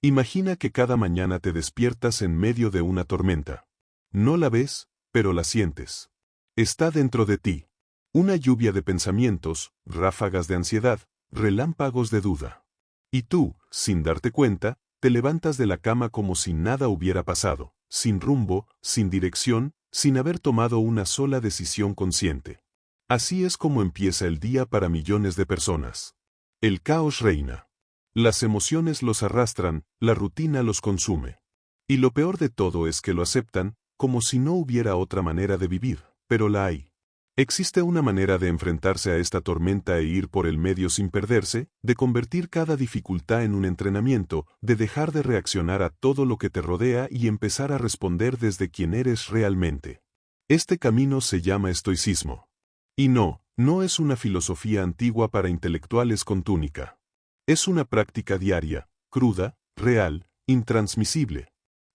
Imagina que cada mañana te despiertas en medio de una tormenta. No la ves, pero la sientes. Está dentro de ti. Una lluvia de pensamientos, ráfagas de ansiedad, relámpagos de duda. Y tú, sin darte cuenta, te levantas de la cama como si nada hubiera pasado, sin rumbo, sin dirección, sin haber tomado una sola decisión consciente. Así es como empieza el día para millones de personas. El caos reina. Las emociones los arrastran, la rutina los consume. Y lo peor de todo es que lo aceptan, como si no hubiera otra manera de vivir, pero la hay. Existe una manera de enfrentarse a esta tormenta e ir por el medio sin perderse, de convertir cada dificultad en un entrenamiento, de dejar de reaccionar a todo lo que te rodea y empezar a responder desde quien eres realmente. Este camino se llama estoicismo. Y no es una filosofía antigua para intelectuales con túnica. Es una práctica diaria, cruda, real, intransmisible.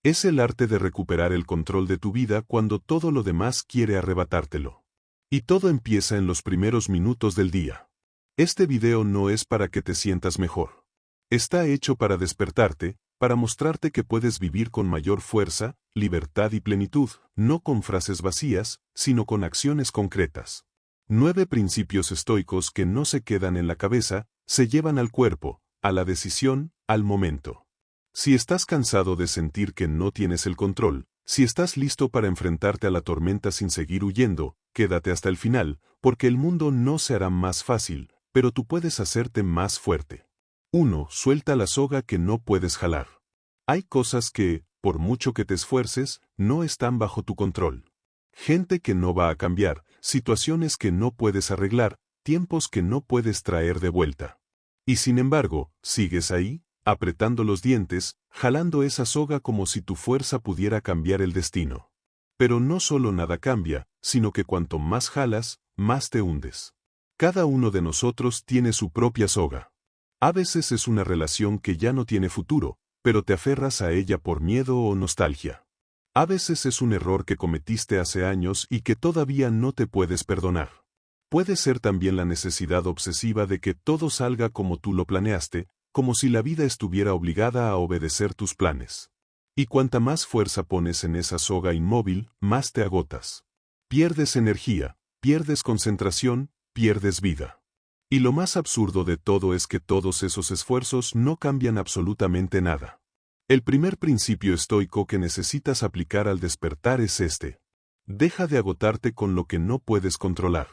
Es el arte de recuperar el control de tu vida cuando todo lo demás quiere arrebatártelo. Y todo empieza en los primeros minutos del día. Este video no es para que te sientas mejor. Está hecho para despertarte, para mostrarte que puedes vivir con mayor fuerza, libertad y plenitud, no con frases vacías, sino con acciones concretas. 9 principios estoicos que no se quedan en la cabeza, se llevan al cuerpo, a la decisión, al momento. Si estás cansado de sentir que no tienes el control, si estás listo para enfrentarte a la tormenta sin seguir huyendo, quédate hasta el final, porque el mundo no se hará más fácil, pero tú puedes hacerte más fuerte. 1. Suelta la soga que no puedes jalar. Hay cosas que, por mucho que te esfuerces, no están bajo tu control. Gente que no va a cambiar, situaciones que no puedes arreglar, tiempos que no puedes traer de vuelta. Y sin embargo, sigues ahí, apretando los dientes, jalando esa soga como si tu fuerza pudiera cambiar el destino. Pero no solo nada cambia, sino que cuanto más jalas, más te hundes. Cada uno de nosotros tiene su propia soga. A veces es una relación que ya no tiene futuro, pero te aferras a ella por miedo o nostalgia. A veces es un error que cometiste hace años y que todavía no te puedes perdonar. Puede ser también la necesidad obsesiva de que todo salga como tú lo planeaste, como si la vida estuviera obligada a obedecer tus planes. Y cuanta más fuerza pones en esa soga inmóvil, más te agotas. Pierdes energía, pierdes concentración, pierdes vida. Y lo más absurdo de todo es que todos esos esfuerzos no cambian absolutamente nada. El primer principio estoico que necesitas aplicar al despertar es este. Deja de agotarte con lo que no puedes controlar.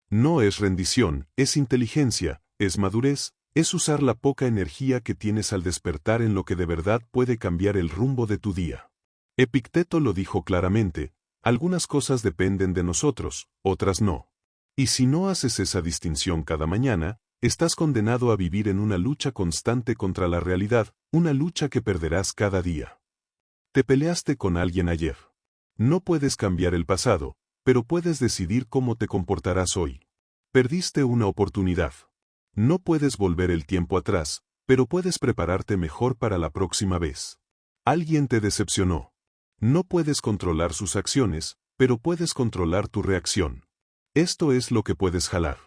No es rendición, es inteligencia, es madurez, es usar la poca energía que tienes al despertar en lo que de verdad puede cambiar el rumbo de tu día. Epicteto lo dijo claramente, algunas cosas dependen de nosotros, otras no. Y si no haces esa distinción cada mañana, estás condenado a vivir en una lucha constante contra la realidad, una lucha que perderás cada día. Te peleaste con alguien ayer. No puedes cambiar el pasado, pero puedes decidir cómo te comportarás hoy. Perdiste una oportunidad. No puedes volver el tiempo atrás, pero puedes prepararte mejor para la próxima vez. Alguien te decepcionó. No puedes controlar sus acciones, pero puedes controlar tu reacción. Esto es lo que puedes jalar.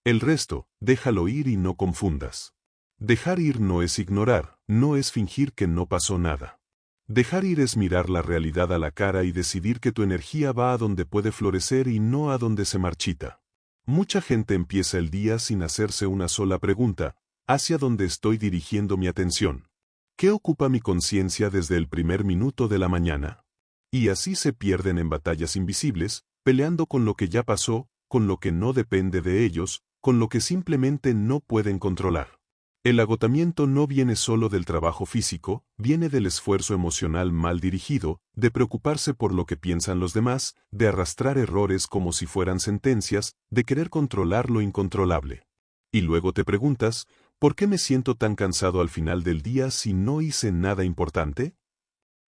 El resto, déjalo ir y no confundas. Dejar ir no es ignorar, no es fingir que no pasó nada. Dejar ir es mirar la realidad a la cara y decidir que tu energía va a donde puede florecer y no a donde se marchita. Mucha gente empieza el día sin hacerse una sola pregunta, ¿hacia dónde estoy dirigiendo mi atención? ¿Qué ocupa mi conciencia desde el primer minuto de la mañana? Y así se pierden en batallas invisibles, peleando con lo que ya pasó, con lo que no depende de ellos, con lo que simplemente no pueden controlar. El agotamiento no viene solo del trabajo físico, viene del esfuerzo emocional mal dirigido, de preocuparse por lo que piensan los demás, de arrastrar errores como si fueran sentencias, de querer controlar lo incontrolable. Y luego te preguntas, ¿por qué me siento tan cansado al final del día si no hice nada importante?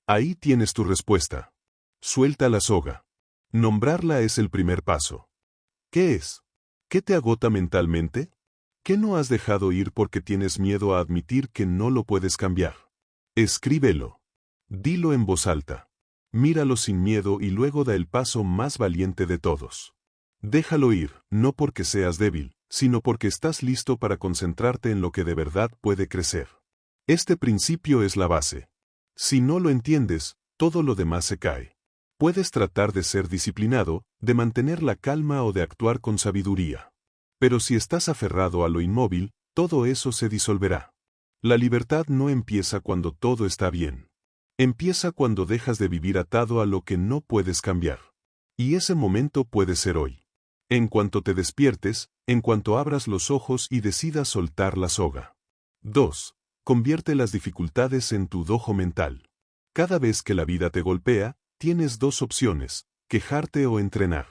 Ahí tienes tu respuesta. Suelta la soga. Nombrarla es el primer paso. ¿Qué es? ¿Qué te agota mentalmente? ¿Qué no has dejado ir porque tienes miedo a admitir que no lo puedes cambiar? Escríbelo. Dilo en voz alta. Míralo sin miedo y luego da el paso más valiente de todos. Déjalo ir, no porque seas débil, sino porque estás listo para concentrarte en lo que de verdad puede crecer. Este principio es la base. Si no lo entiendes, todo lo demás se cae. Puedes tratar de ser disciplinado, de mantener la calma o de actuar con sabiduría. Pero si estás aferrado a lo inmóvil, todo eso se disolverá. La libertad no empieza cuando todo está bien. Empieza cuando dejas de vivir atado a lo que no puedes cambiar. Y ese momento puede ser hoy. En cuanto te despiertes, en cuanto abras los ojos y decidas soltar la soga. 2. Convierte las dificultades en tu dojo mental. Cada vez que la vida te golpea, tienes dos opciones, quejarte o entrenar.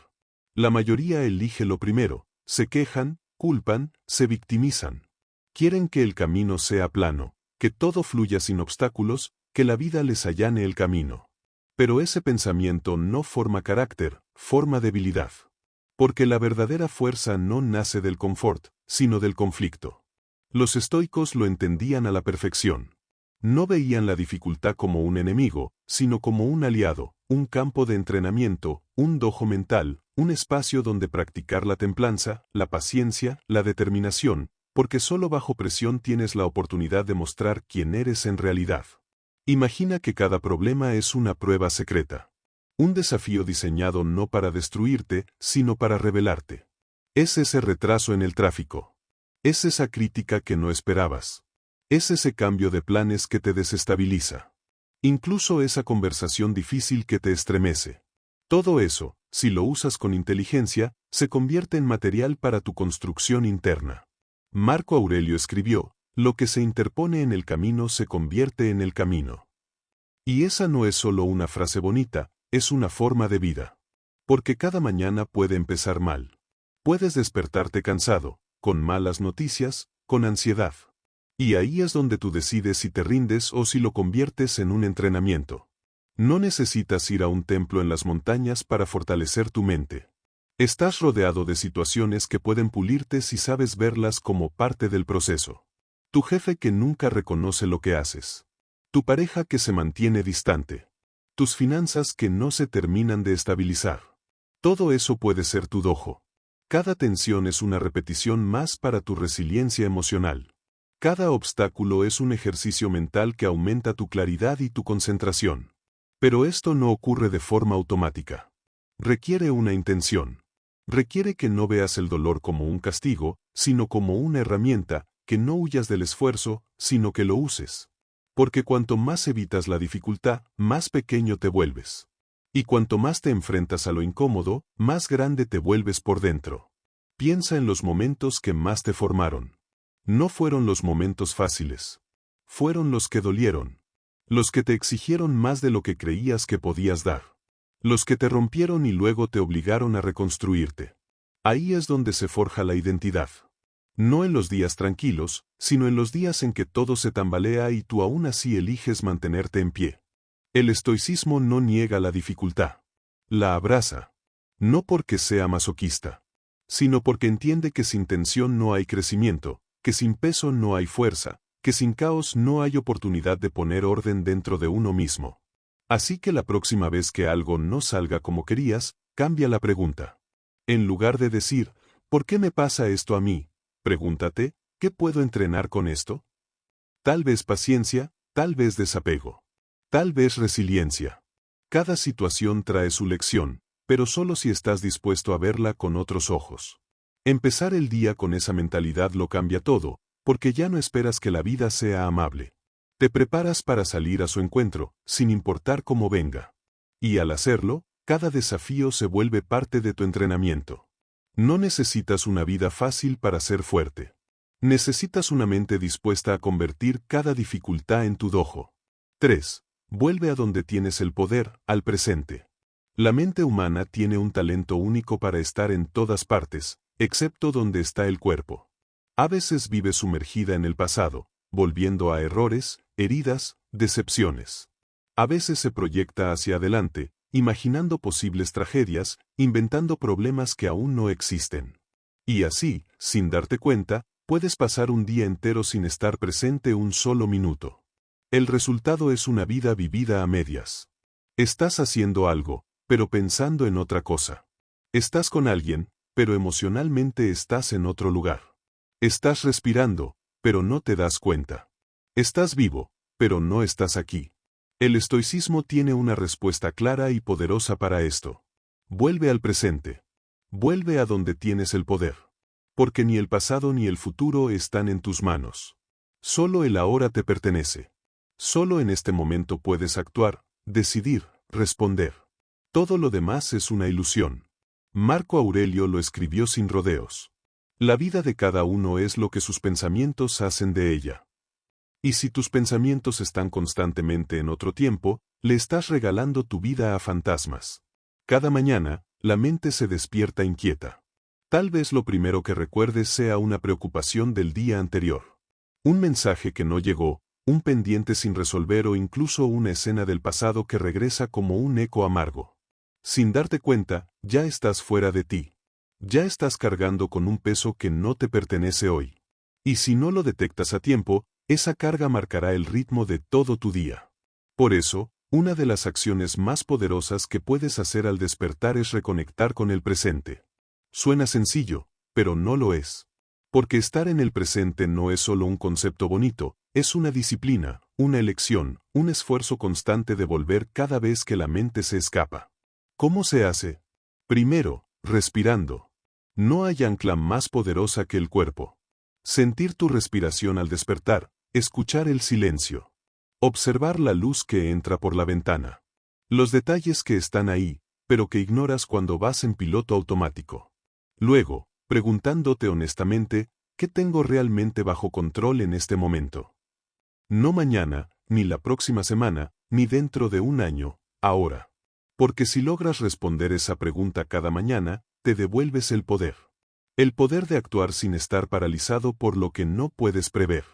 La mayoría elige lo primero, se quejan, culpan, se victimizan. Quieren que el camino sea plano, que todo fluya sin obstáculos, que la vida les allane el camino. Pero ese pensamiento no forma carácter, forma debilidad. Porque la verdadera fuerza no nace del confort, sino del conflicto. Los estoicos lo entendían a la perfección. No veían la dificultad como un enemigo, sino como un aliado, un campo de entrenamiento, un dojo mental, un espacio donde practicar la templanza, la paciencia, la determinación, porque solo bajo presión tienes la oportunidad de mostrar quién eres en realidad. Imagina que cada problema es una prueba secreta. Un desafío diseñado no para destruirte, sino para revelarte. Es ese retraso en el tráfico. Es esa crítica que no esperabas. Es ese cambio de planes que te desestabiliza. Incluso esa conversación difícil que te estremece. Todo eso, si lo usas con inteligencia, se convierte en material para tu construcción interna. Marco Aurelio escribió, lo que se interpone en el camino se convierte en el camino. Y esa no es solo una frase bonita, es una forma de vida. Porque cada mañana puede empezar mal. Puedes despertarte cansado, con malas noticias, con ansiedad. Y ahí es donde tú decides si te rindes o si lo conviertes en un entrenamiento. No necesitas ir a un templo en las montañas para fortalecer tu mente. Estás rodeado de situaciones que pueden pulirte si sabes verlas como parte del proceso. Tu jefe que nunca reconoce lo que haces. Tu pareja que se mantiene distante. Tus finanzas que no se terminan de estabilizar. Todo eso puede ser tu dojo. Cada tensión es una repetición más para tu resiliencia emocional. Cada obstáculo es un ejercicio mental que aumenta tu claridad y tu concentración. Pero esto no ocurre de forma automática. Requiere una intención. Requiere que no veas el dolor como un castigo, sino como una herramienta, que no huyas del esfuerzo, sino que lo uses. Porque cuanto más evitas la dificultad, más pequeño te vuelves. Y cuanto más te enfrentas a lo incómodo, más grande te vuelves por dentro. Piensa en los momentos que más te formaron. No fueron los momentos fáciles. Fueron los que dolieron. Los que te exigieron más de lo que creías que podías dar. Los que te rompieron y luego te obligaron a reconstruirte. Ahí es donde se forja la identidad. No en los días tranquilos, sino en los días en que todo se tambalea y tú aún así eliges mantenerte en pie. El estoicismo no niega la dificultad. La abraza. No porque sea masoquista, sino porque entiende que sin tensión no hay crecimiento, que sin peso no hay fuerza, que sin caos no hay oportunidad de poner orden dentro de uno mismo. Así que la próxima vez que algo no salga como querías, cambia la pregunta. En lugar de decir, ¿por qué me pasa esto a mí? Pregúntate, ¿qué puedo entrenar con esto? Tal vez paciencia, tal vez desapego. Tal vez resiliencia. Cada situación trae su lección, pero solo si estás dispuesto a verla con otros ojos. Empezar el día con esa mentalidad lo cambia todo, porque ya no esperas que la vida sea amable. Te preparas para salir a su encuentro, sin importar cómo venga. Y al hacerlo, cada desafío se vuelve parte de tu entrenamiento. No necesitas una vida fácil para ser fuerte. Necesitas una mente dispuesta a convertir cada dificultad en tu dojo. 3. Vuelve a donde tienes el poder, al presente. La mente humana tiene un talento único para estar en todas partes, excepto donde está el cuerpo. A veces vive sumergida en el pasado, volviendo a errores, heridas, decepciones. A veces se proyecta hacia adelante, imaginando posibles tragedias, inventando problemas que aún no existen. Y así, sin darte cuenta, puedes pasar un día entero sin estar presente un solo minuto. El resultado es una vida vivida a medias. Estás haciendo algo, pero pensando en otra cosa. Estás con alguien, pero emocionalmente estás en otro lugar. Estás respirando, pero no te das cuenta. Estás vivo, pero no estás aquí. El estoicismo tiene una respuesta clara y poderosa para esto. Vuelve al presente. Vuelve a donde tienes el poder. Porque ni el pasado ni el futuro están en tus manos. Solo el ahora te pertenece. Solo en este momento puedes actuar, decidir, responder. Todo lo demás es una ilusión. Marco Aurelio lo escribió sin rodeos. La vida de cada uno es lo que sus pensamientos hacen de ella. Y si tus pensamientos están constantemente en otro tiempo, le estás regalando tu vida a fantasmas. Cada mañana, la mente se despierta inquieta. Tal vez lo primero que recuerdes sea una preocupación del día anterior. Un mensaje que no llegó, un pendiente sin resolver o incluso una escena del pasado que regresa como un eco amargo. Sin darte cuenta, ya estás fuera de ti. Ya estás cargando con un peso que no te pertenece hoy. Y si no lo detectas a tiempo, esa carga marcará el ritmo de todo tu día. Por eso, una de las acciones más poderosas que puedes hacer al despertar es reconectar con el presente. Suena sencillo, pero no lo es. Porque estar en el presente no es solo un concepto bonito, es una disciplina, una elección, un esfuerzo constante de volver cada vez que la mente se escapa. ¿Cómo se hace? Primero, respirando. No hay ancla más poderosa que el cuerpo. Sentir tu respiración al despertar, escuchar el silencio. Observar la luz que entra por la ventana. Los detalles que están ahí, pero que ignoras cuando vas en piloto automático. Luego, preguntándote honestamente, ¿qué tengo realmente bajo control en este momento? No mañana, ni la próxima semana, ni dentro de un año, ahora. Porque si logras responder esa pregunta cada mañana, te devuelves el poder. El poder de actuar sin estar paralizado por lo que no puedes prever.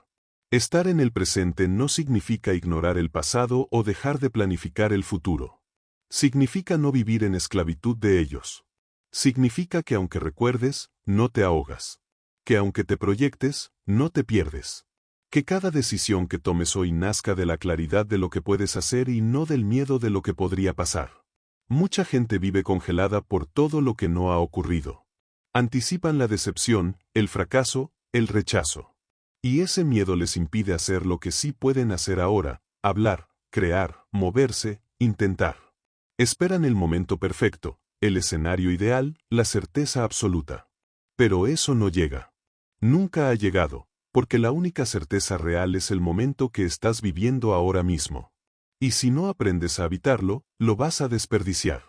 Estar en el presente no significa ignorar el pasado o dejar de planificar el futuro. Significa no vivir en esclavitud de ellos. Significa que aunque recuerdes, no te ahogas. Que aunque te proyectes, no te pierdes. Que cada decisión que tomes hoy nazca de la claridad de lo que puedes hacer y no del miedo de lo que podría pasar. Mucha gente vive congelada por todo lo que no ha ocurrido. Anticipan la decepción, el fracaso, el rechazo. Y ese miedo les impide hacer lo que sí pueden hacer ahora, hablar, crear, moverse, intentar. Esperan el momento perfecto, el escenario ideal, la certeza absoluta. Pero eso no llega. Nunca ha llegado, porque la única certeza real es el momento que estás viviendo ahora mismo. Y si no aprendes a habitarlo, lo vas a desperdiciar.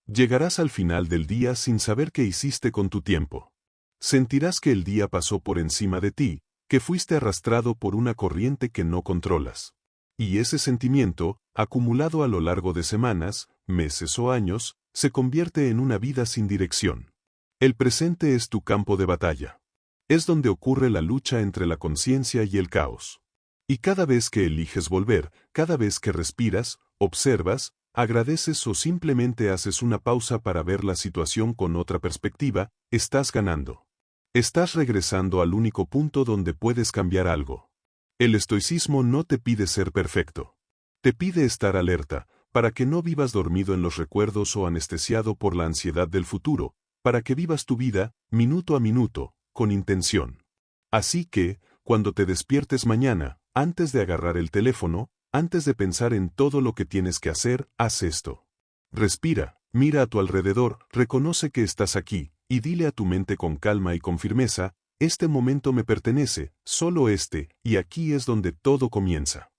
Llegarás al final del día sin saber qué hiciste con tu tiempo. Sentirás que el día pasó por encima de ti, que fuiste arrastrado por una corriente que no controlas. Y ese sentimiento, acumulado a lo largo de semanas, meses o años, se convierte en una vida sin dirección. El presente es tu campo de batalla. Es donde ocurre la lucha entre la conciencia y el caos. Y cada vez que eliges volver, cada vez que respiras, observas, agradeces o simplemente haces una pausa para ver la situación con otra perspectiva, estás ganando. Estás regresando al único punto donde puedes cambiar algo. El estoicismo no te pide ser perfecto. Te pide estar alerta, para que no vivas dormido en los recuerdos o anestesiado por la ansiedad del futuro, para que vivas tu vida, minuto a minuto, con intención. Así que, cuando te despiertes mañana, antes de agarrar el teléfono, antes de pensar en todo lo que tienes que hacer, haz esto. Respira, mira a tu alrededor, reconoce que estás aquí, y dile a tu mente con calma y con firmeza, este momento me pertenece, solo este, y aquí es donde todo comienza.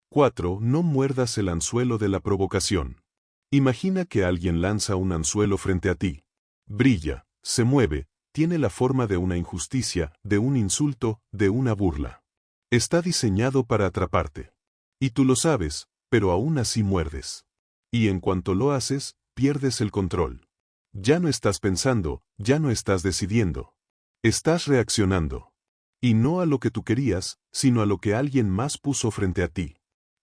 4. No muerdas el anzuelo de la provocación. Imagina que alguien lanza un anzuelo frente a ti. Brilla, se mueve, tiene la forma de una injusticia, de un insulto, de una burla. Está diseñado para atraparte. Y tú lo sabes, pero aún así muerdes. Y en cuanto lo haces, pierdes el control. Ya no estás pensando, ya no estás decidiendo. Estás reaccionando. Y no a lo que tú querías, sino a lo que alguien más puso frente a ti.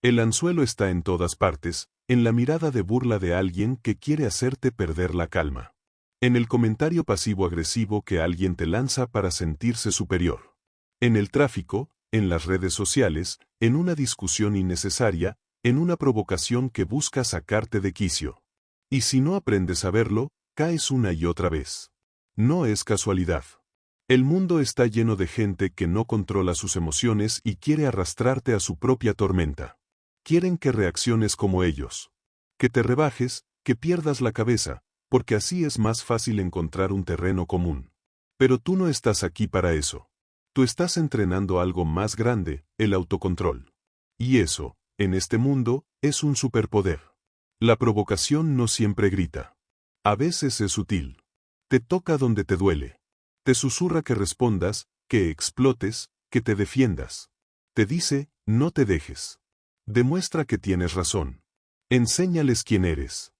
El anzuelo está en todas partes, en la mirada de burla de alguien que quiere hacerte perder la calma. En el comentario pasivo-agresivo que alguien te lanza para sentirse superior. En el tráfico, en las redes sociales, en una discusión innecesaria, en una provocación que busca sacarte de quicio. Y si no aprendes a verlo, caes una y otra vez. No es casualidad. El mundo está lleno de gente que no controla sus emociones y quiere arrastrarte a su propia tormenta. Quieren que reacciones como ellos. Que te rebajes, que pierdas la cabeza, porque así es más fácil encontrar un terreno común. Pero tú no estás aquí para eso. Tú estás entrenando algo más grande, el autocontrol. Y eso, en este mundo, es un superpoder. La provocación no siempre grita. A veces es sutil. Te toca donde te duele. Te susurra que respondas, que explotes, que te defiendas. Te dice, no te dejes. Demuestra que tienes razón. Enséñales quién eres.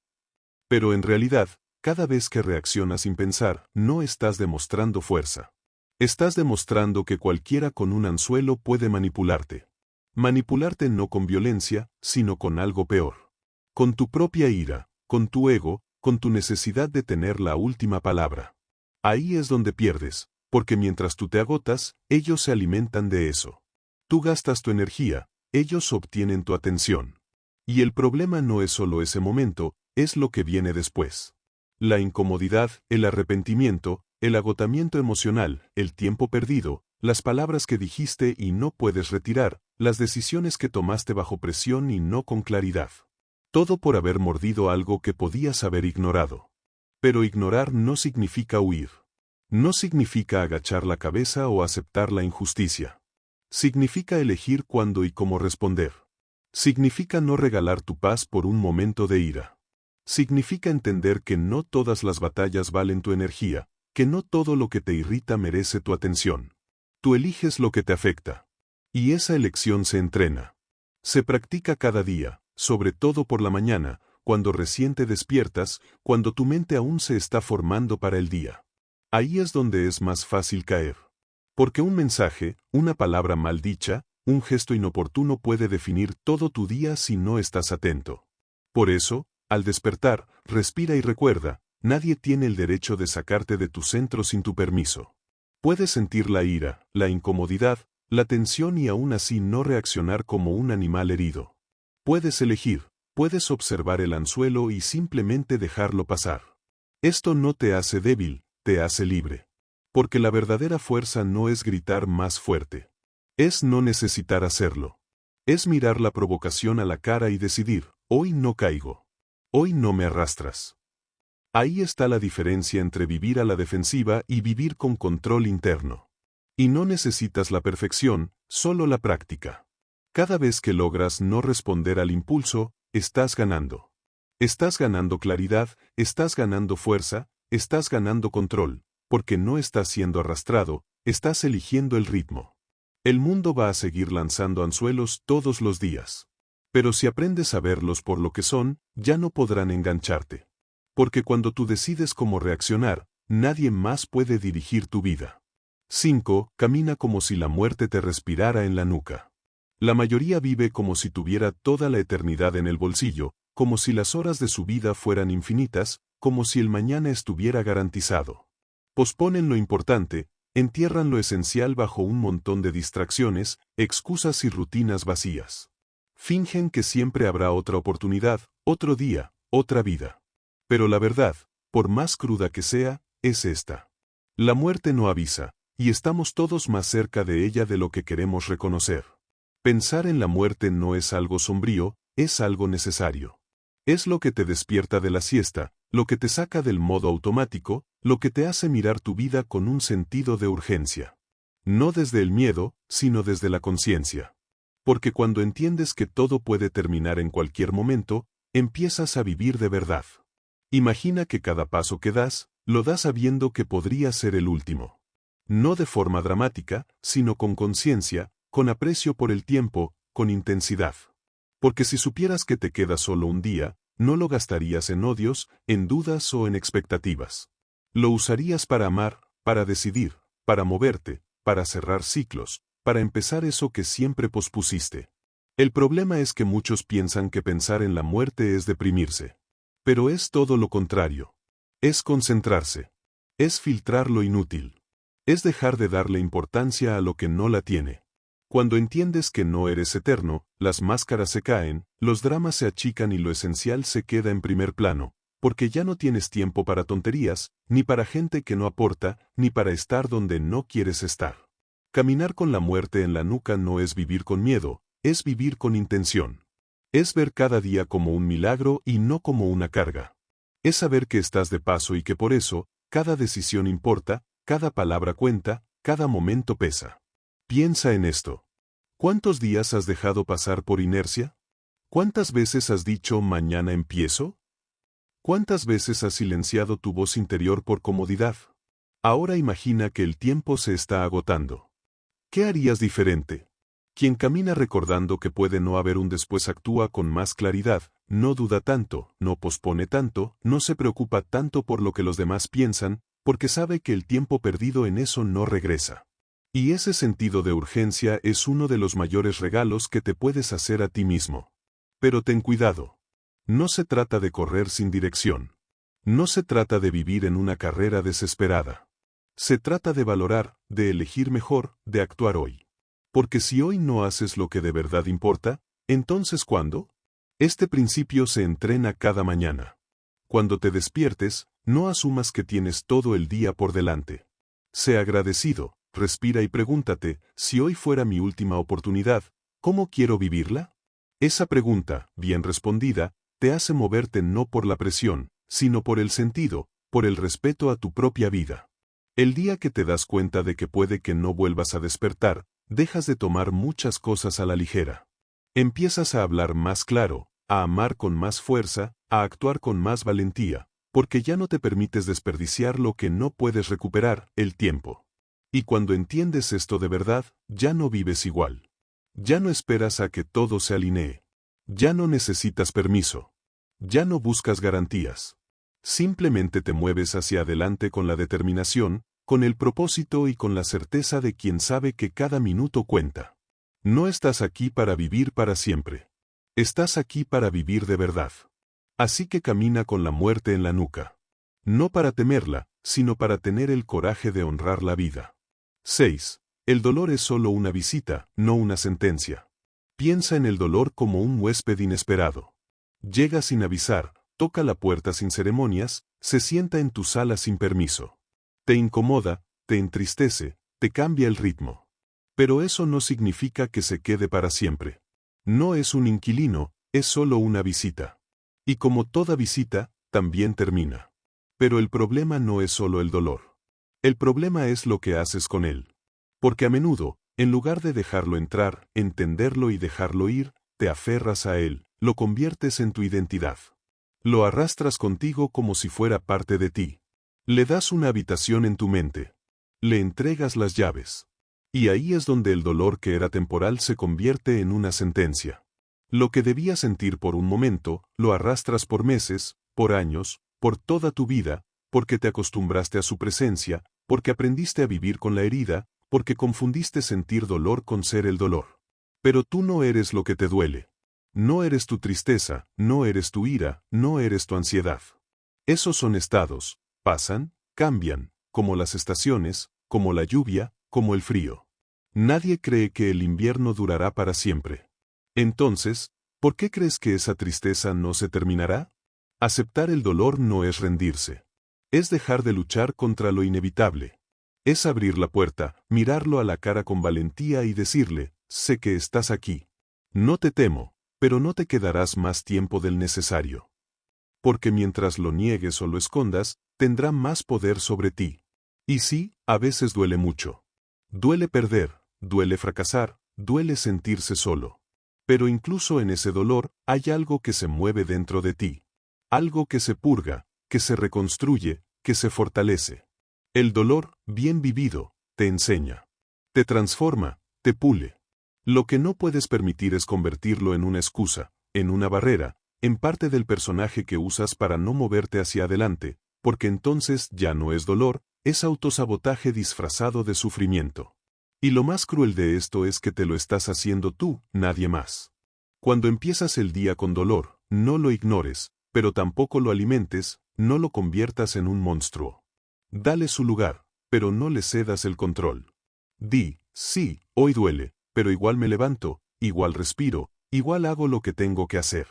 Pero en realidad, cada vez que reaccionas sin pensar, no estás demostrando fuerza. Estás demostrando que cualquiera con un anzuelo puede manipularte. Manipularte no con violencia, sino con algo peor. Con tu propia ira, con tu ego, con tu necesidad de tener la última palabra. Ahí es donde pierdes, porque mientras tú te agotas, ellos se alimentan de eso. Tú gastas tu energía, ellos obtienen tu atención. Y el problema no es solo ese momento, es lo que viene después. La incomodidad, el arrepentimiento, el agotamiento emocional, el tiempo perdido, las palabras que dijiste y no puedes retirar, las decisiones que tomaste bajo presión y no con claridad. Todo por haber mordido algo que podías haber ignorado. Pero ignorar no significa huir. No significa agachar la cabeza o aceptar la injusticia. Significa elegir cuándo y cómo responder. Significa no regalar tu paz por un momento de ira. Significa entender que no todas las batallas valen tu energía, que no todo lo que te irrita merece tu atención. Tú eliges lo que te afecta. Y esa elección se entrena. Se practica cada día, sobre todo por la mañana, cuando recién te despiertas, cuando tu mente aún se está formando para el día. Ahí es donde es más fácil caer. Porque un mensaje, una palabra mal dicha, un gesto inoportuno puede definir todo tu día si no estás atento. Por eso, al despertar, respira y recuerda, nadie tiene el derecho de sacarte de tu centro sin tu permiso. Puedes sentir la ira, la incomodidad, la tensión y aún así no reaccionar como un animal herido. Puedes elegir, puedes observar el anzuelo y simplemente dejarlo pasar. Esto no te hace débil, te hace libre. Porque la verdadera fuerza no es gritar más fuerte. Es no necesitar hacerlo. Es mirar la provocación a la cara y decidir, hoy no caigo. Hoy no me arrastras. Ahí está la diferencia entre vivir a la defensiva y vivir con control interno. Y no necesitas la perfección, solo la práctica. Cada vez que logras no responder al impulso, estás ganando. Estás ganando claridad, estás ganando fuerza, estás ganando control, porque no estás siendo arrastrado, estás eligiendo el ritmo. El mundo va a seguir lanzando anzuelos todos los días. Pero si aprendes a verlos por lo que son, ya no podrán engancharte. Porque cuando tú decides cómo reaccionar, nadie más puede dirigir tu vida. 5. Camina como si la muerte te respirara en la nuca. La mayoría vive como si tuviera toda la eternidad en el bolsillo, como si las horas de su vida fueran infinitas, como si el mañana estuviera garantizado. Posponen lo importante, entierran lo esencial bajo un montón de distracciones, excusas y rutinas vacías. Fingen que siempre habrá otra oportunidad, otro día, otra vida. Pero la verdad, por más cruda que sea, es esta. La muerte no avisa, y estamos todos más cerca de ella de lo que queremos reconocer. Pensar en la muerte no es algo sombrío, es algo necesario. Es lo que te despierta de la siesta, lo que te saca del modo automático, lo que te hace mirar tu vida con un sentido de urgencia. No desde el miedo, sino desde la conciencia. Porque cuando entiendes que todo puede terminar en cualquier momento, empiezas a vivir de verdad. Imagina que cada paso que das, lo das sabiendo que podría ser el último. No de forma dramática, sino con conciencia, con aprecio por el tiempo, con intensidad. Porque si supieras que te queda solo un día, no lo gastarías en odios, en dudas o en expectativas. Lo usarías para amar, para decidir, para moverte, para cerrar ciclos, para empezar eso que siempre pospusiste. El problema es que muchos piensan que pensar en la muerte es deprimirse. Pero es todo lo contrario. Es concentrarse. Es filtrar lo inútil. Es dejar de darle importancia a lo que no la tiene. Cuando entiendes que no eres eterno, las máscaras se caen, los dramas se achican y lo esencial se queda en primer plano, porque ya no tienes tiempo para tonterías, ni para gente que no aporta, ni para estar donde no quieres estar. Caminar con la muerte en la nuca no es vivir con miedo, es vivir con intención. Es ver cada día como un milagro y no como una carga. Es saber que estás de paso y que por eso, cada decisión importa, cada palabra cuenta, cada momento pesa. Piensa en esto. ¿Cuántos días has dejado pasar por inercia? ¿Cuántas veces has dicho mañana empiezo? ¿Cuántas veces has silenciado tu voz interior por comodidad? Ahora imagina que el tiempo se está agotando. ¿Qué harías diferente? Quien camina recordando que puede no haber un después actúa con más claridad, no duda tanto, no pospone tanto, no se preocupa tanto por lo que los demás piensan, porque sabe que el tiempo perdido en eso no regresa. Y ese sentido de urgencia es uno de los mayores regalos que te puedes hacer a ti mismo. Pero ten cuidado. No se trata de correr sin dirección. No se trata de vivir en una carrera desesperada. Se trata de valorar, de elegir mejor, de actuar hoy. Porque si hoy no haces lo que de verdad importa, ¿entonces cuándo? Este principio se entrena cada mañana. Cuando te despiertes, no asumas que tienes todo el día por delante. Sé agradecido, respira y pregúntate, si hoy fuera mi última oportunidad, ¿cómo quiero vivirla? Esa pregunta, bien respondida, te hace moverte no por la presión, sino por el sentido, por el respeto a tu propia vida. El día que te das cuenta de que puede que no vuelvas a despertar, dejas de tomar muchas cosas a la ligera. Empiezas a hablar más claro, a amar con más fuerza, a actuar con más valentía, porque ya no te permites desperdiciar lo que no puedes recuperar, el tiempo. Y cuando entiendes esto de verdad, ya no vives igual. Ya no esperas a que todo se alinee. Ya no necesitas permiso. Ya no buscas garantías. Simplemente te mueves hacia adelante con la determinación, con el propósito y con la certeza de quien sabe que cada minuto cuenta. No estás aquí para vivir para siempre. Estás aquí para vivir de verdad. Así que camina con la muerte en la nuca. No para temerla, sino para tener el coraje de honrar la vida. 6. El dolor es solo una visita, no una sentencia. Piensa en el dolor como un huésped inesperado. Llega sin avisar, toca la puerta sin ceremonias, se sienta en tu sala sin permiso. Te incomoda, te entristece, te cambia el ritmo. Pero eso no significa que se quede para siempre. No es un inquilino, es solo una visita. Y como toda visita, también termina. Pero el problema no es solo el dolor. El problema es lo que haces con él. Porque a menudo, en lugar de dejarlo entrar, entenderlo y dejarlo ir, te aferras a él, lo conviertes en tu identidad. Lo arrastras contigo como si fuera parte de ti. Le das una habitación en tu mente. Le entregas las llaves. Y ahí es donde el dolor que era temporal se convierte en una sentencia. Lo que debías sentir por un momento, lo arrastras por meses, por años, por toda tu vida, porque te acostumbraste a su presencia, porque aprendiste a vivir con la herida, porque confundiste sentir dolor con ser el dolor. Pero tú no eres lo que te duele. No eres tu tristeza, no eres tu ira, no eres tu ansiedad. Esos son estados, pasan, cambian, como las estaciones, como la lluvia, como el frío. Nadie cree que el invierno durará para siempre. Entonces, ¿por qué crees que esa tristeza no se terminará? Aceptar el dolor no es rendirse. Es dejar de luchar contra lo inevitable. Es abrir la puerta, mirarlo a la cara con valentía y decirle, sé que estás aquí. No te temo, pero no te quedarás más tiempo del necesario. Porque mientras lo niegues o lo escondas, tendrá más poder sobre ti. Y sí, a veces duele mucho. Duele perder, duele fracasar, duele sentirse solo. Pero incluso en ese dolor, hay algo que se mueve dentro de ti. Algo que se purga, que se reconstruye, que se fortalece. El dolor, bien vivido, te enseña. Te transforma, te pule. Lo que no puedes permitir es convertirlo en una excusa, en una barrera, en parte del personaje que usas para no moverte hacia adelante, porque entonces ya no es dolor, es autosabotaje disfrazado de sufrimiento. Y lo más cruel de esto es que te lo estás haciendo tú, nadie más. Cuando empiezas el día con dolor, no lo ignores, pero tampoco lo alimentes, no lo conviertas en un monstruo. Dale su lugar, pero no le cedas el control. Di, sí, hoy duele, pero igual me levanto, igual respiro, igual hago lo que tengo que hacer.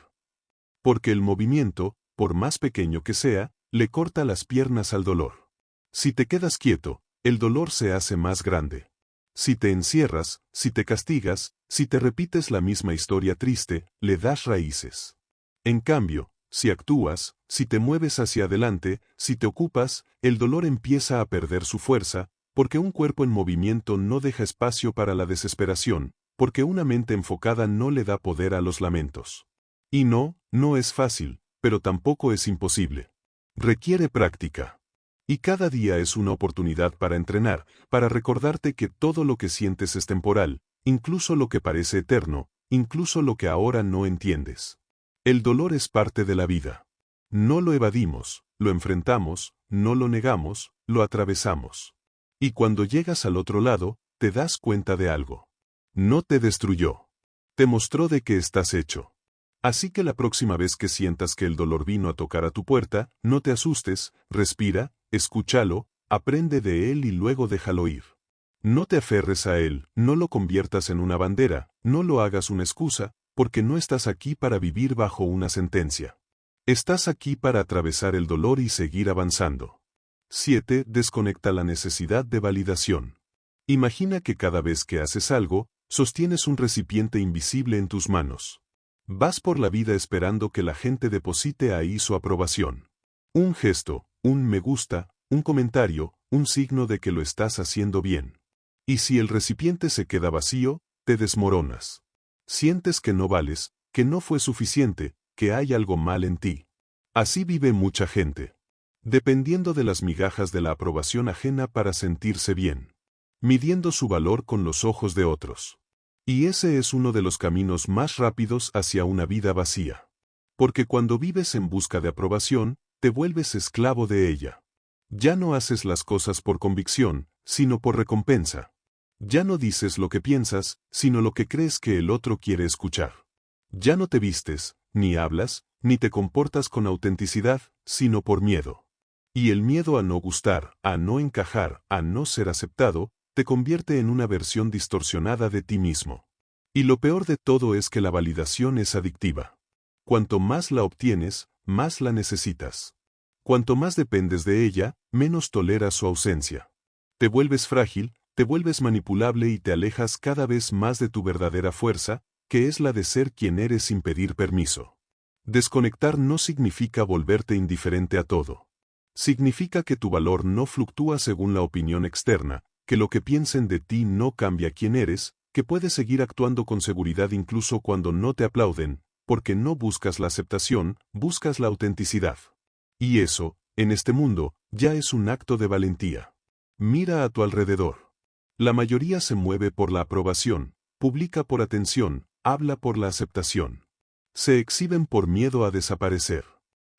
Porque el movimiento, por más pequeño que sea, le corta las piernas al dolor. Si te quedas quieto, el dolor se hace más grande. Si te encierras, si te castigas, si te repites la misma historia triste, le das raíces. En cambio, si actúas, si te mueves hacia adelante, si te ocupas, el dolor empieza a perder su fuerza, porque un cuerpo en movimiento no deja espacio para la desesperación, porque una mente enfocada no le da poder a los lamentos. Y no es fácil, pero tampoco es imposible. Requiere práctica. Y cada día es una oportunidad para entrenar, para recordarte que todo lo que sientes es temporal, incluso lo que parece eterno, incluso lo que ahora no entiendes. El dolor es parte de la vida. No lo evadimos, lo enfrentamos, no lo negamos, lo atravesamos. Y cuando llegas al otro lado, te das cuenta de algo. No te destruyó. Te mostró de qué estás hecho. Así que la próxima vez que sientas que el dolor vino a tocar a tu puerta, no te asustes, respira, escúchalo, aprende de él y luego déjalo ir. No te aferres a él, no lo conviertas en una bandera, no lo hagas una excusa, porque no estás aquí para vivir bajo una sentencia. Estás aquí para atravesar el dolor y seguir avanzando. 7. Desconecta la necesidad de validación. Imagina que cada vez que haces algo, sostienes un recipiente invisible en tus manos. Vas por la vida esperando que la gente deposite ahí su aprobación. Un gesto, un me gusta, un comentario, un signo de que lo estás haciendo bien. Y si el recipiente se queda vacío, te desmoronas. Sientes que no vales, que no fue suficiente, que hay algo mal en ti. Así vive mucha gente. Dependiendo de las migajas de la aprobación ajena para sentirse bien. Midiendo su valor con los ojos de otros. Y ese es uno de los caminos más rápidos hacia una vida vacía. Porque cuando vives en busca de aprobación, te vuelves esclavo de ella. Ya no haces las cosas por convicción, sino por recompensa. Ya no dices lo que piensas, sino lo que crees que el otro quiere escuchar. Ya no te vistes, ni hablas, ni te comportas con autenticidad, sino por miedo. Y el miedo a no gustar, a no encajar, a no ser aceptado, te convierte en una versión distorsionada de ti mismo. Y lo peor de todo es que la validación es adictiva. Cuanto más la obtienes, más la necesitas. Cuanto más dependes de ella, menos toleras su ausencia. Te vuelves frágil, te vuelves manipulable y te alejas cada vez más de tu verdadera fuerza, que es la de ser quien eres sin pedir permiso. Desconectar no significa volverte indiferente a todo. Significa que tu valor no fluctúa según la opinión externa, que lo que piensen de ti no cambia quién eres, que puedes seguir actuando con seguridad incluso cuando no te aplauden, porque no buscas la aceptación, buscas la autenticidad. Y eso, en este mundo, ya es un acto de valentía. Mira a tu alrededor. La mayoría se mueve por la aprobación, publica por atención, habla por la aceptación. Se exhiben por miedo a desaparecer.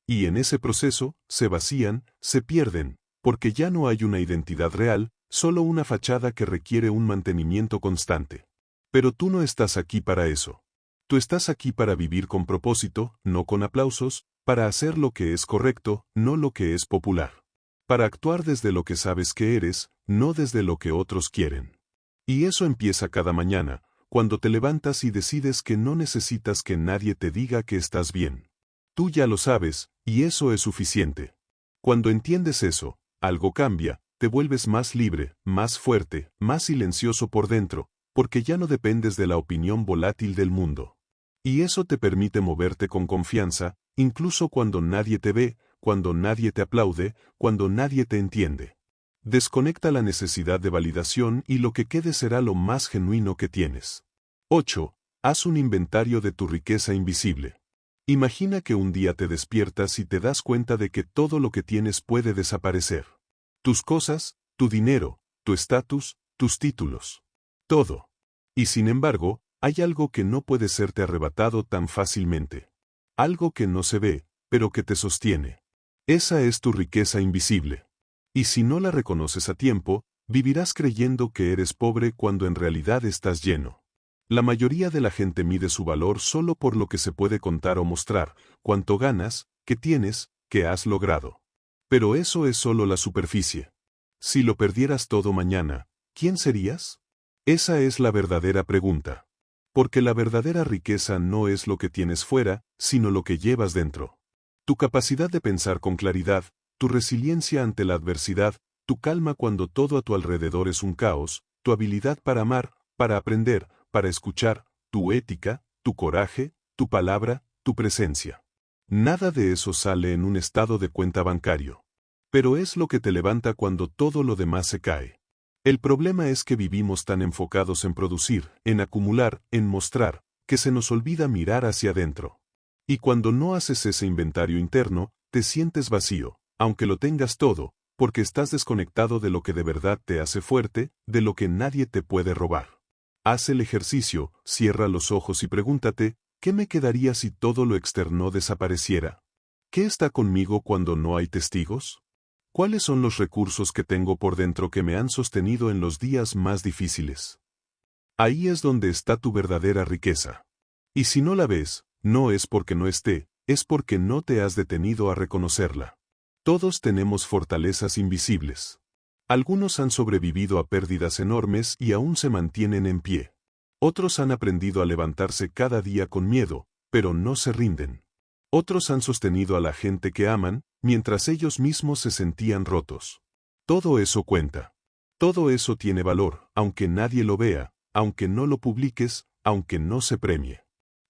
Y en ese proceso, se vacían, se pierden, porque ya no hay una identidad real, solo una fachada que requiere un mantenimiento constante. Pero tú no estás aquí para eso. Tú estás aquí para vivir con propósito, no con aplausos, para hacer lo que es correcto, no lo que es popular. Para actuar desde lo que sabes que eres, no desde lo que otros quieren. Y eso empieza cada mañana, cuando te levantas y decides que no necesitas que nadie te diga que estás bien. Tú ya lo sabes, y eso es suficiente. Cuando entiendes eso, algo cambia, te vuelves más libre, más fuerte, más silencioso por dentro, porque ya no dependes de la opinión volátil del mundo. Y eso te permite moverte con confianza, incluso cuando nadie te ve, cuando nadie te aplaude, cuando nadie te entiende. Desconecta la necesidad de validación y lo que quede será lo más genuino que tienes. 8. Haz un inventario de tu riqueza invisible. Imagina que un día te despiertas y te das cuenta de que todo lo que tienes puede desaparecer. Tus cosas, tu dinero, tu estatus, tus títulos. Todo. Y sin embargo, hay algo que no puede serte arrebatado tan fácilmente. Algo que no se ve, pero que te sostiene. Esa es tu riqueza invisible. Y si no la reconoces a tiempo, vivirás creyendo que eres pobre cuando en realidad estás lleno. La mayoría de la gente mide su valor solo por lo que se puede contar o mostrar, cuánto ganas, qué tienes, qué has logrado. Pero eso es solo la superficie. Si lo perdieras todo mañana, ¿quién serías? Esa es la verdadera pregunta. Porque la verdadera riqueza no es lo que tienes fuera, sino lo que llevas dentro. Tu capacidad de pensar con claridad, tu resiliencia ante la adversidad, tu calma cuando todo a tu alrededor es un caos, tu habilidad para amar, para aprender, para escuchar, tu ética, tu coraje, tu palabra, tu presencia. Nada de eso sale en un estado de cuenta bancario. Pero es lo que te levanta cuando todo lo demás se cae. El problema es que vivimos tan enfocados en producir, en acumular, en mostrar, que se nos olvida mirar hacia adentro. Y cuando no haces ese inventario interno, te sientes vacío, aunque lo tengas todo, porque estás desconectado de lo que de verdad te hace fuerte, de lo que nadie te puede robar. Haz el ejercicio, cierra los ojos y pregúntate, ¿qué me quedaría si todo lo externo desapareciera? ¿Qué está conmigo cuando no hay testigos? ¿Cuáles son los recursos que tengo por dentro que me han sostenido en los días más difíciles? Ahí es donde está tu verdadera riqueza. Y si no la ves, no es porque no esté, es porque no te has detenido a reconocerla. Todos tenemos fortalezas invisibles. Algunos han sobrevivido a pérdidas enormes y aún se mantienen en pie. Otros han aprendido a levantarse cada día con miedo, pero no se rinden. Otros han sostenido a la gente que aman, mientras ellos mismos se sentían rotos. Todo eso cuenta. Todo eso tiene valor, aunque nadie lo vea, aunque no lo publiques, aunque no se premie.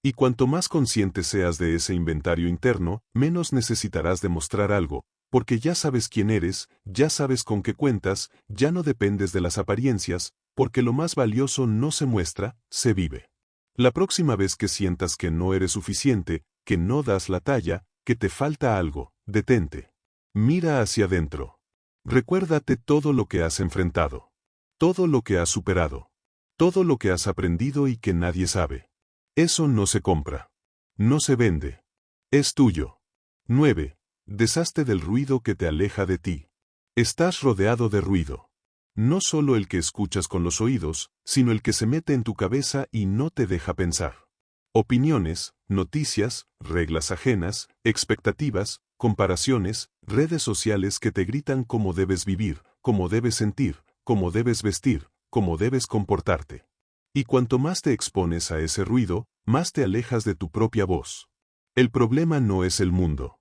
Y cuanto más consciente seas de ese inventario interno, menos necesitarás demostrar algo, porque ya sabes quién eres, ya sabes con qué cuentas, ya no dependes de las apariencias, porque lo más valioso no se muestra, se vive. La próxima vez que sientas que no eres suficiente, que no das la talla, que te falta algo, detente. Mira hacia adentro. Recuérdate todo lo que has enfrentado. Todo lo que has superado. Todo lo que has aprendido y que nadie sabe. Eso no se compra. No se vende. Es tuyo. 9. Deshazte del ruido que te aleja de ti. Estás rodeado de ruido. No solo el que escuchas con los oídos, sino el que se mete en tu cabeza y no te deja pensar. Opiniones, noticias, reglas ajenas, expectativas, comparaciones, redes sociales que te gritan cómo debes vivir, cómo debes sentir, cómo debes vestir, cómo debes comportarte. Y cuanto más te expones a ese ruido, más te alejas de tu propia voz. El problema no es el mundo.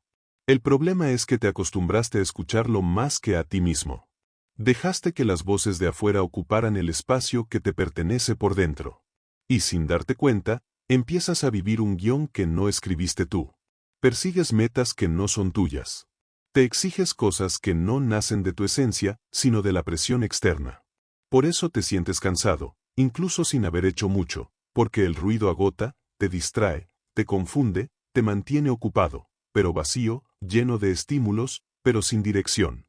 El problema es que te acostumbraste a escucharlo más que a ti mismo. Dejaste que las voces de afuera ocuparan el espacio que te pertenece por dentro. Y sin darte cuenta, empiezas a vivir un guión que no escribiste tú. Persigues metas que no son tuyas. Te exiges cosas que no nacen de tu esencia, sino de la presión externa. Por eso te sientes cansado, incluso sin haber hecho mucho, porque el ruido agota, te distrae, te confunde, te mantiene ocupado, pero vacío, lleno de estímulos, pero sin dirección.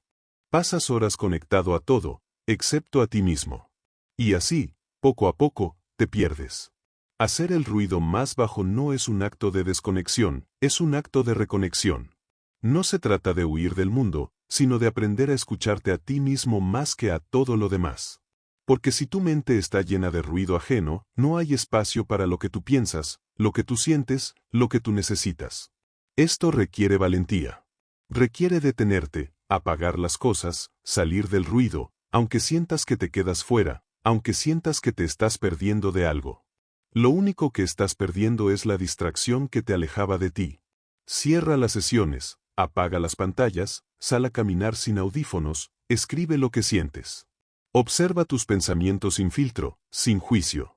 Pasas horas conectado a todo, excepto a ti mismo. Y así, poco a poco, te pierdes. Hacer el ruido más bajo no es un acto de desconexión, es un acto de reconexión. No se trata de huir del mundo, sino de aprender a escucharte a ti mismo más que a todo lo demás. Porque si tu mente está llena de ruido ajeno, no hay espacio para lo que tú piensas, lo que tú sientes, lo que tú necesitas. Esto requiere valentía. Requiere detenerte, apagar las cosas, salir del ruido, aunque sientas que te quedas fuera, aunque sientas que te estás perdiendo de algo. Lo único que estás perdiendo es la distracción que te alejaba de ti. Cierra las sesiones, apaga las pantallas, sal a caminar sin audífonos, escribe lo que sientes. Observa tus pensamientos sin filtro, sin juicio.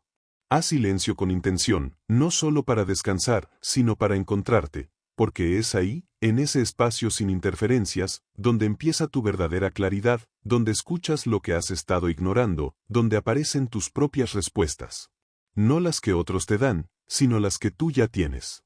Haz silencio con intención, no solo para descansar, sino para encontrarte, porque es ahí, en ese espacio sin interferencias, donde empieza tu verdadera claridad, donde escuchas lo que has estado ignorando, donde aparecen tus propias respuestas. No las que otros te dan, sino las que tú ya tienes.